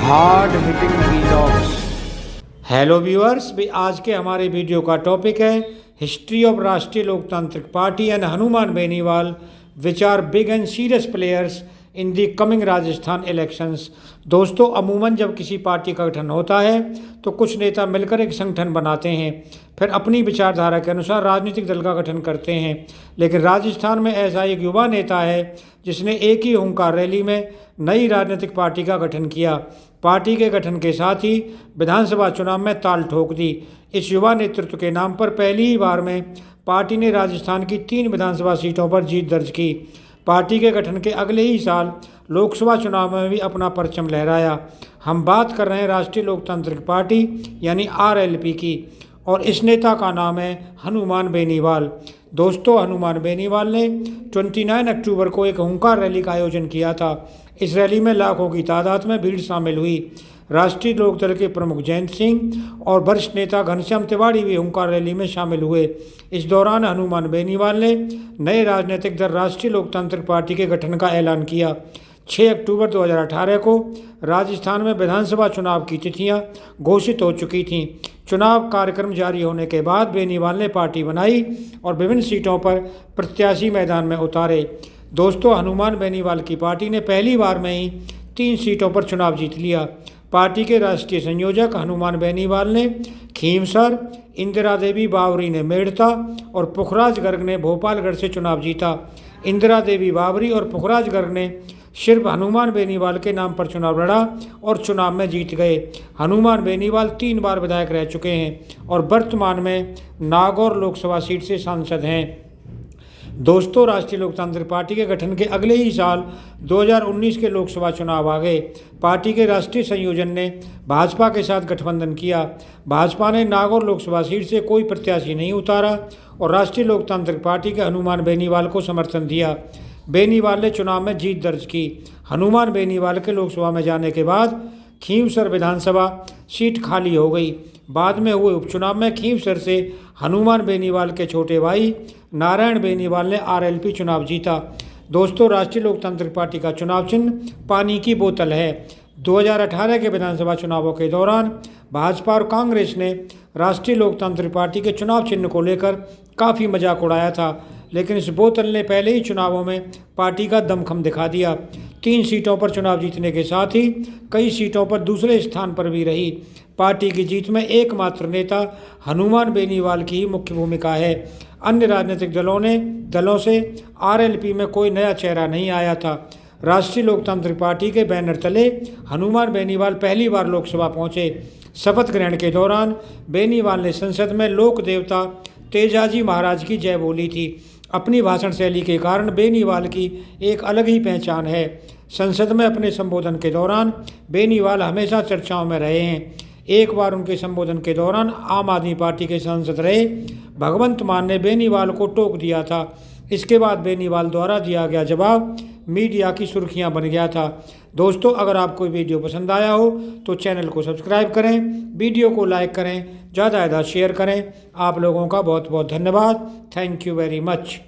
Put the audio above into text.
Hard hitting vlogs. Hello viewers, भी आज के हमारे वीडियो का टॉपिक है history of Rashtriya Loktantrik Party and Hanuman Beniwal which are big and serious players in the coming Rajasthan elections. दोस्तों, अमूमन जब किसी पार्टी का गठन होता है तो कुछ नेता मिलकर एक संगठन बनाते हैं, फिर अपनी विचारधारा के अनुसार राजनीतिक दल का गठन करते हैं। लेकिन राजस्थान में ऐसा एक युवा नेता है जिसने एक ही हुंकार रैली में नई राजनीतिक पार्टी का गठन किया। पार्टी के गठन के साथ ही विधानसभा चुनाव में ताल ठोक दी। इस युवा नेतृत्व के नाम पर पहली ही बार में पार्टी ने राजस्थान की 3 विधानसभा सीटों पर जीत दर्ज की। पार्टी के गठन के अगले ही साल लोकसभा चुनाव में भी अपना परचम लहराया। हम बात कर रहे हैं राष्ट्रीय लोकतांत्रिक पार्टी यानी आरएलपी की, और इस नेता का नाम है हनुमान बेनीवाल। दोस्तों, हनुमान बेनीवाल ने 29 अक्टूबर को एक हुंकार रैली का आयोजन किया था। इस रैली में लाखों की तादाद में भीड़ शामिल हुई। राष्ट्रीय लोकदल के प्रमुख जयंत सिंह और वरिष्ठ नेता घनश्याम तिवारी भी हुंकार रैली में शामिल हुए। इस दौरान हनुमान बेनीवाल ने नए राजनीतिक दल राष्ट्रीय लोकतांत्रिक पार्टी के गठन का ऐलान किया। 6 अक्टूबर 2018 को राजस्थान में विधानसभा चुनाव की तिथियां घोषित हो चुकी थीं। चुनाव कार्यक्रम जारी होने के बाद बेनीवाल ने पार्टी बनाई और विभिन्न सीटों पर प्रत्याशी मैदान में उतारे। दोस्तों, हनुमान बेनीवाल की पार्टी ने पहली बार में ही 3 सीटों पर चुनाव जीत लिया। पार्टी के राष्ट्रीय संयोजक हनुमान बेनीवाल ने खींवसर, इंदिरा देवी बावरी ने मेड़ता और पुखराज गर्ग ने भोपालगढ़ से चुनाव जीता। इंदिरा देवी बावरी और पुखराज गर्ग ने सिर्फ हनुमान बेनीवाल के नाम पर चुनाव लड़ा और चुनाव में जीत गए। हनुमान बेनीवाल 3 बार विधायक रह चुके हैं और वर्तमान में नागौर लोकसभा सीट से सांसद हैं। दोस्तों, राष्ट्रीय लोकतांत्रिक पार्टी के गठन के अगले ही साल 2019 के लोकसभा चुनाव आ गए। पार्टी के राष्ट्रीय संयोजन ने भाजपा के साथ गठबंधन किया। भाजपा ने नागौर लोकसभा सीट से कोई प्रत्याशी नहीं उतारा और राष्ट्रीय लोकतांत्रिक पार्टी के हनुमान बेनीवाल को समर्थन दिया। बेनीवाल ने चुनाव में जीत दर्ज की। हनुमान बेनीवाल के लोकसभा में जाने के बाद खींवसर विधानसभा सीट खाली हो गई। बाद में हुए उपचुनाव में खींवसर से हनुमान बेनीवाल के छोटे भाई नारायण बेनीवाल ने आरएलपी चुनाव जीता। दोस्तों, राष्ट्रीय लोकतांत्रिक पार्टी का चुनाव चिन्ह पानी की बोतल है। 2018 के विधानसभा चुनावों के दौरान भाजपा और कांग्रेस ने राष्ट्रीय लोकतांत्रिक पार्टी के चुनाव चिन्ह को लेकर काफ़ी मजाक उड़ाया था, लेकिन इस बोतल ने पहले ही चुनावों में पार्टी का दमखम दिखा दिया। 3 सीटों पर चुनाव जीतने के साथ ही कई सीटों पर दूसरे स्थान पर भी रही। पार्टी की जीत में एकमात्र नेता हनुमान बेनीवाल की ही मुख्य भूमिका है। अन्य राजनीतिक दलों से आरएलपी में कोई नया चेहरा नहीं आया था। राष्ट्रीय लोकतांत्रिक पार्टी के बैनर तले हनुमान बेनीवाल पहली बार लोकसभा पहुंचे। शपथ ग्रहण के दौरान बेनीवाल ने संसद में लोक देवता तेजाजी महाराज की जय बोली थी। अपनी भाषण शैली के कारण बेनीवाल की एक अलग ही पहचान है। संसद में अपने संबोधन के दौरान बेनीवाल हमेशा चर्चाओं में रहे हैं। एक बार उनके संबोधन के दौरान आम आदमी पार्टी के सांसद रहे भगवंत मान ने बेनीवाल को टोक दिया था। इसके बाद बेनीवाल द्वारा दिया गया जवाब मीडिया की सुर्खियां बन गया था। दोस्तों, अगर आपको वीडियो पसंद आया हो तो चैनल को सब्सक्राइब करें, वीडियो को लाइक करें, ज़्यादा से ज़्यादा शेयर करें। आप लोगों का बहुत बहुत धन्यवाद। Thank you very much.